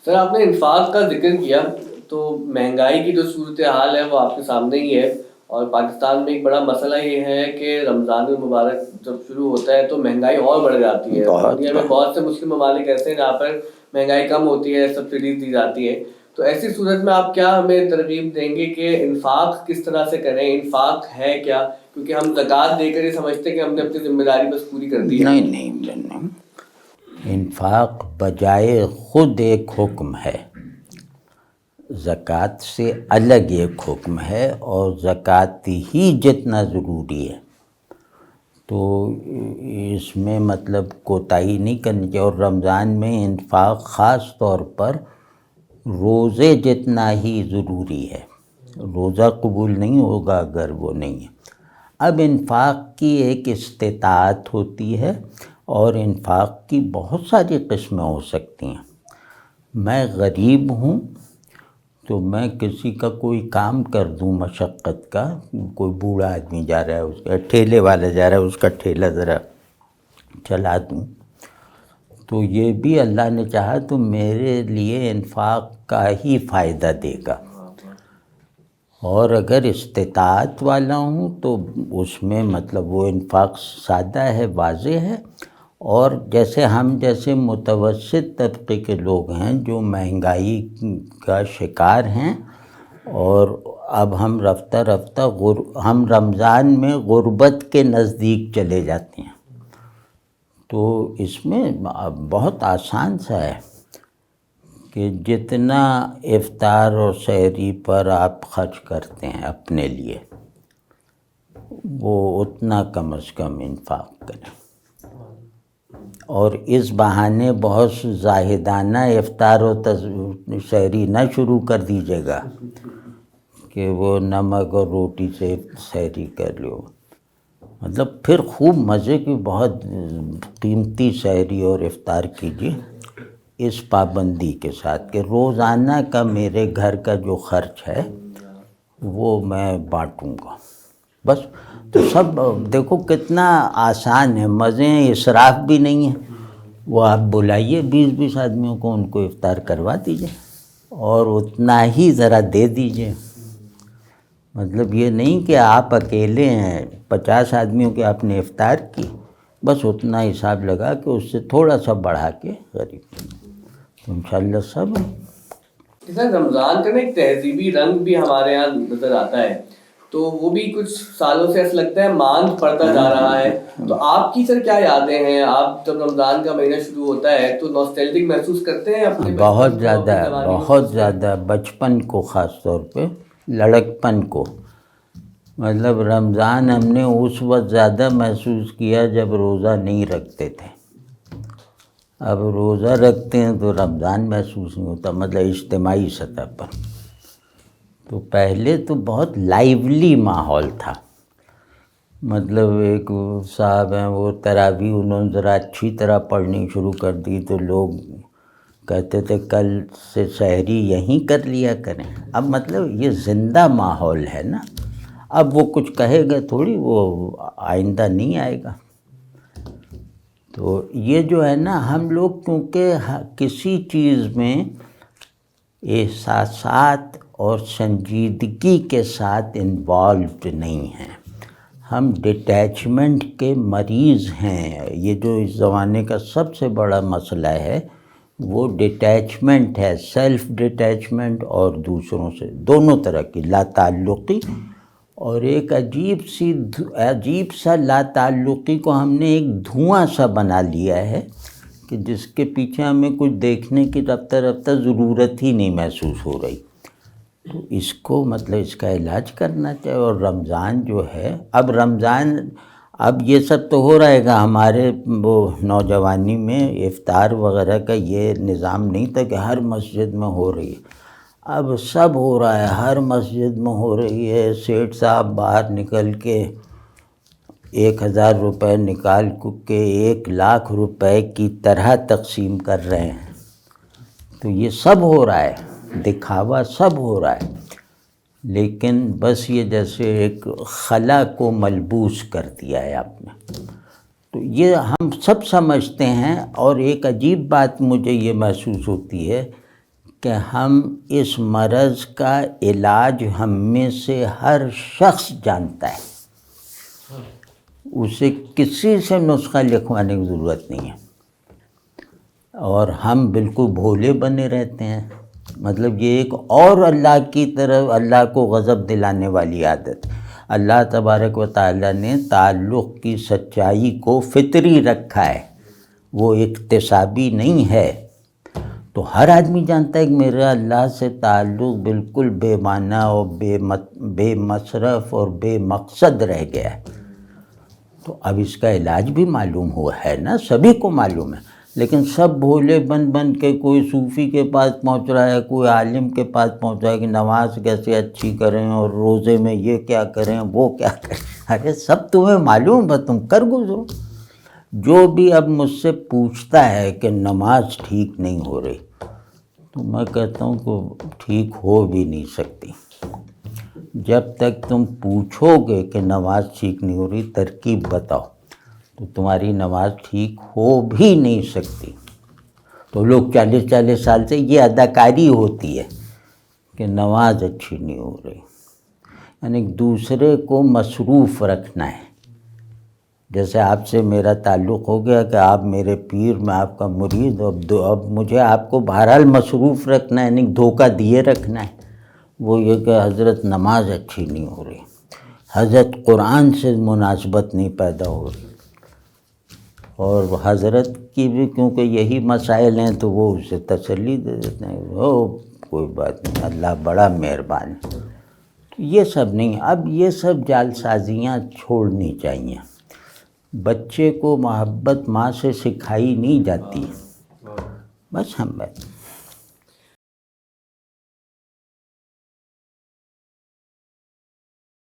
سر آپ نے انفاق کا ذکر کیا تو مہنگائی کی جو صورتحال ہے وہ آپ کے سامنے ہی ہے، اور پاکستان میں ایک بڑا مسئلہ یہ ہے کہ رمضان المبارک جب شروع ہوتا ہے تو مہنگائی اور بڑھ جاتی ہے۔ دنیا میں بہت سے مسلم ممالک ایسے ہیں جہاں پر مہنگائی کم ہوتی ہے، سبسڈیز دی جاتی ہے، تو ایسی صورت میں آپ کیا ہمیں ترغیب دیں گے کہ انفاق کس طرح سے کریں؟ انفاق ہے کیا؟ کیونکہ ہم زکوٰۃ دے کر یہ سمجھتے ہیں کہ ہم نے اپنی ذمہ داری بس پوری کر دی ہے۔ نہیں، انفاق بجائے خود ایک حکم ہے، زکوٰۃ سے الگ ایک حکم ہے، اور زکوٰۃ ہی جتنا ضروری ہے، تو اس میں مطلب کوتاہی نہیں کرنی چاہیے۔ اور رمضان میں انفاق خاص طور پر روزے جتنا ہی ضروری ہے، روزہ قبول نہیں ہوگا اگر وہ نہیں ہے۔ اب انفاق کی ایک استطاعت ہوتی ہے، اور انفاق کی بہت ساری قسمیں ہو سکتی ہیں۔ میں غریب ہوں تو میں کسی کا کوئی کام کر دوں مشقت کا، کوئی بوڑھا آدمی جا رہا ہے، اس کا ٹھیلے والا جا رہا ہے، اس کا ٹھیلا ذرا چلا دوں، تو یہ بھی اللہ نے چاہا تو میرے لیے انفاق کا ہی فائدہ دے گا۔ اور اگر استطاعت والا ہوں تو اس میں مطلب وہ انفاق سادہ ہے، واضح ہے۔ اور جیسے ہم جیسے متوسط طبقے کے لوگ ہیں جو مہنگائی کا شکار ہیں، اور اب ہم رفتہ رفتہ ہم رمضان میں غربت کے نزدیک چلے جاتے ہیں، تو اس میں بہت آسان سا ہے کہ جتنا افطار اور سحری پر آپ خرچ کرتے ہیں اپنے لیے، وہ اتنا کم از کم انفاق کریں۔ اور اس بہانے بہت زاہدانہ افطار و سحری نہ شروع کر دیجیے گا کہ وہ نمک اور روٹی سے سحری کر لو، مطلب پھر خوب مزے کی بہت قیمتی سحری اور افطار کیجیے، اس پابندی کے ساتھ کہ روزانہ کا میرے گھر کا جو خرچ ہے وہ میں بانٹوں گا بس۔ تو سب دیکھو کتنا آسان ہے، مزے ہیں، اسراف بھی نہیں ہے۔ وہ آپ بلائیے 20 آدمیوں کو، ان کو افطار کروا دیجیے اور اتنا ہی ذرا دے دیجیے۔ مطلب یہ نہیں کہ آپ اکیلے ہیں، 50 آدمیوں کے آپ نے افطار کی، بس اتنا حساب لگا کہ اس سے تھوڑا سا بڑھا کے غریب تو انشاءاللہ سب ہیں۔ سر رمضان کا نا ایک تہذیبی رنگ بھی ہمارے یہاں نظر آتا ہے، تو وہ بھی کچھ سالوں سے ایسا لگتا ہے ماند پڑتا جا رہا ہے، تو آپ کی سر کیا یادیں ہیں؟ آپ جب رمضان کا مہینہ شروع ہوتا ہے تو نوسٹیلجک محسوس کرتے ہیں اپنے؟ بہت زیادہ بچپن کو، خاص طور پہ لڑکپن کو۔ مطلب رمضان ہم نے اس وقت زیادہ محسوس کیا جب روزہ نہیں رکھتے تھے، اب روزہ رکھتے ہیں تو رمضان محسوس نہیں ہوتا، مطلب اجتماعی سطح پر۔ تو پہلے تو بہت لائیولی ماحول تھا، مطلب ایک صاحب ہیں وہ تراویح انہوں نے ذرا اچھی طرح پڑھنی شروع کر دی تو لوگ کہتے تھے کل سے سحری یہیں کر لیا کریں۔ اب مطلب یہ زندہ ماحول ہے نا، اب وہ کچھ کہے گا تھوڑی، وہ آئندہ نہیں آئے گا۔ تو یہ جو ہے نا، ہم لوگ کیونکہ کسی چیز میں احساسات اور سنجیدگی کے ساتھ انوالوڈ نہیں ہیں، ہم ڈٹیچمنٹ کے مریض ہیں۔ یہ جو اس زمانے کا سب سے بڑا مسئلہ ہے وہ ڈٹیچمنٹ ہے، سیلف ڈٹیچمنٹ اور دوسروں سے دونوں طرح کی لا تعلقی، اور ایک عجیب سا لا تعلقی کو ہم نے ایک دھواں سا بنا لیا ہے کہ جس کے پیچھے ہمیں کچھ دیکھنے کی رفتہ ضرورت ہی نہیں محسوس ہو رہی۔ تو اس کو مطلب اس کا علاج کرنا چاہیے۔ اور رمضان جو ہے، اب یہ سب تو ہو رہے گا، ہمارے وہ نوجوانی میں افطار وغیرہ کا یہ نظام نہیں تھا کہ ہر مسجد میں ہو رہی ہے، اب سب ہو رہا ہے، ہر مسجد میں ہو رہی ہے۔ سیٹھ صاحب باہر نکل کے 1000 روپے نکال کے 1,00,000 روپے کی طرح تقسیم کر رہے ہیں، تو یہ سب ہو رہا ہے، دکھاوا سب ہو رہا ہے، لیکن بس یہ جیسے ایک خلا کو ملبوس کر دیا ہے آپ نے، تو یہ ہم سب سمجھتے ہیں۔ اور ایک عجیب بات مجھے یہ محسوس ہوتی ہے کہ ہم اس مرض کا علاج ہم میں سے ہر شخص جانتا ہے، اسے کسی سے نسخہ لکھوانے کی ضرورت نہیں ہے، اور ہم بالکل بھولے بنے رہتے ہیں. مطلب یہ ایک اور اللہ کی طرف اللہ کو غضب دلانے والی عادت. اللہ تبارک و تعالیٰ نے تعلق کی سچائی کو فطری رکھا ہے، وہ اکتسابی نہیں ہے. تو ہر آدمی جانتا ہے کہ میرا اللہ سے تعلق بالکل بے معنی اور بے مصرف اور بے مقصد رہ گیا ہے. تو اب اس کا علاج بھی معلوم ہوا ہے نا، سبھی کو معلوم ہے، لیکن سب بھولے بن کے کوئی صوفی کے پاس پہنچ رہا ہے، کوئی عالم کے پاس پہنچ رہا ہے کہ نماز کیسے اچھی کریں اور روزے میں یہ کیا کریں وہ کیا کریں. ارے سب تمہیں معلوم ہے، تم کر گزرو. جو بھی اب مجھ سے پوچھتا ہے کہ نماز ٹھیک نہیں ہو رہی، تو میں کہتا ہوں کہ ٹھیک ہو بھی نہیں سکتی. جب تک تم پوچھو گے کہ نماز ٹھیک نہیں ہو رہی، ترکیب بتاؤ، تو تمہاری نماز ٹھیک ہو بھی نہیں سکتی. تو لوگ 40 سال سے یہ اداکاری ہوتی ہے کہ نماز اچھی نہیں ہو رہی، یعنی دوسرے کو مصروف رکھنا ہے. جیسے آپ سے میرا تعلق ہو گیا کہ آپ میرے پیر، میں آپ کا مرید، اب مجھے آپ کو بہرحال مصروف رکھنا ہے، یعنی دھوکہ دیے رکھنا ہے. وہ یہ کہ حضرت نماز اچھی نہیں ہو رہی، حضرت قرآن سے مناسبت نہیں پیدا ہو رہی. اور حضرت کی بھی کیونکہ یہی مسائل ہیں تو وہ اسے تسلی دے دیتے ہیں، کوئی بات نہیں، اللہ بڑا مہربان ہے. یہ سب نہیں، اب یہ سب جال سازیاں چھوڑنی چاہیے. بچے کو محبت ماں سے سکھائی نہیں جاتی، بس ہم